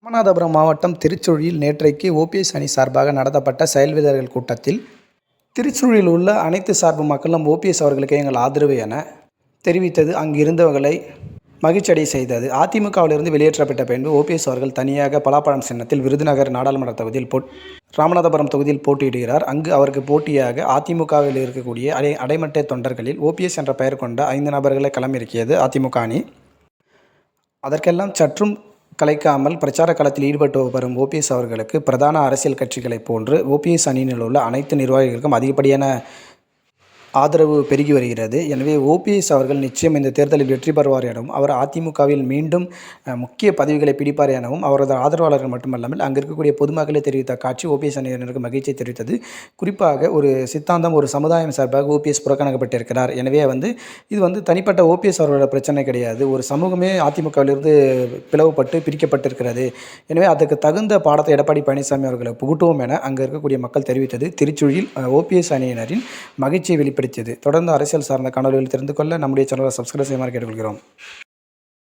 ராமநாதபுரம் மாவட்டம் திருச்சுழியில் நேற்றைக்கு ஓபிஎஸ் அணி சார்பாக நடத்தப்பட்ட செயல் வீரர்கள் கூட்டத்தில் திருச்சுழியில் உள்ள அனைத்து சார்பு மக்களும் ஓபிஎஸ் அவர்களுக்கு எங்கள் ஆதரவு என தெரிவித்தது அங்கிருந்தவர்களை மகிழ்ச்சியடை செய்தது. அதிமுகவிலிருந்து வெளியேற்றப்பட்ட பின்பு ஓபிஎஸ் அவர்கள் தனியாக பலாப்பழம் சின்னத்தில் விருதுநகர் நாடாளுமன்ற தொகுதியில் ராமநாதபுரம் தொகுதியில் போட்டியிடுகிறார். அங்கு அவருக்கு போட்டியாக அதிமுகவில் இருக்கக்கூடிய அடைமட்டை தொண்டர்களில் ஓபிஎஸ் என்ற பெயர் கொண்ட 5 நபர்களை களமிறக்கியது அதிமுக அணி. அதற்கெல்லாம் சற்றும் கலைக்காமல் பிரச்சார களத்தில் ஈடுபட்டு வரும் ஓபிஎஸ் அவர்களுக்கு பிரதான அரசியல் கட்சிகளைப் போன்று ஓபிஎஸ் அணியினில் உள்ள அனைத்து நிர்வாகிகளுக்கும் அதிகப்படியான ஆதரவு பெருகி வருகிறது. எனவே ஓபிஎஸ் அவர்கள் நிச்சயம் இந்த தேர்தலில் வெற்றி பெறுவார் எனவும் அவர் அதிமுகவில் மீண்டும் முக்கிய பதவிகளை பிடிப்பார் எனவும் அவரது ஆதரவாளர்கள் மட்டுமல்லாமல் அங்கே இருக்கக்கூடிய பொதுமக்களை தெரிவித்த காட்சி ஓபிஎஸ் அணியினருக்கு மகிழ்ச்சியை தெரிவித்தது. குறிப்பாக ஒரு சித்தாந்தம் ஒரு சமுதாயம் சார்பாக ஓபிஎஸ் புறக்கணிக்கப்பட்டிருக்கிறார். எனவே இது தனிப்பட்ட ஓபிஎஸ் அவர்களோட பிரச்சனை கிடையாது. ஒரு சமூகமே அதிமுகவிலிருந்து பிளவுபட்டு பிரிக்கப்பட்டிருக்கிறது. எனவே அதுக்கு தகுந்த பாடத்தை எடப்பாடி பழனிசாமி அவர்களை புகட்டுவோம் என அங்கே இருக்கக்கூடிய மக்கள் தெரிவித்தது திருச்சுழியில் ஓபிஎஸ் அணியினரின் மகிழ்ச்சியை வெளிப்படுத்தியது. தொடர்ந்து அரசியல் சார்ந்த காணொலிகள் தெரிந்து கொள்ள நம்முடைய சேனலை சப்ஸ்கிரைப் செய்யுமாறு கேட்டுக்கொள்கிறோம்.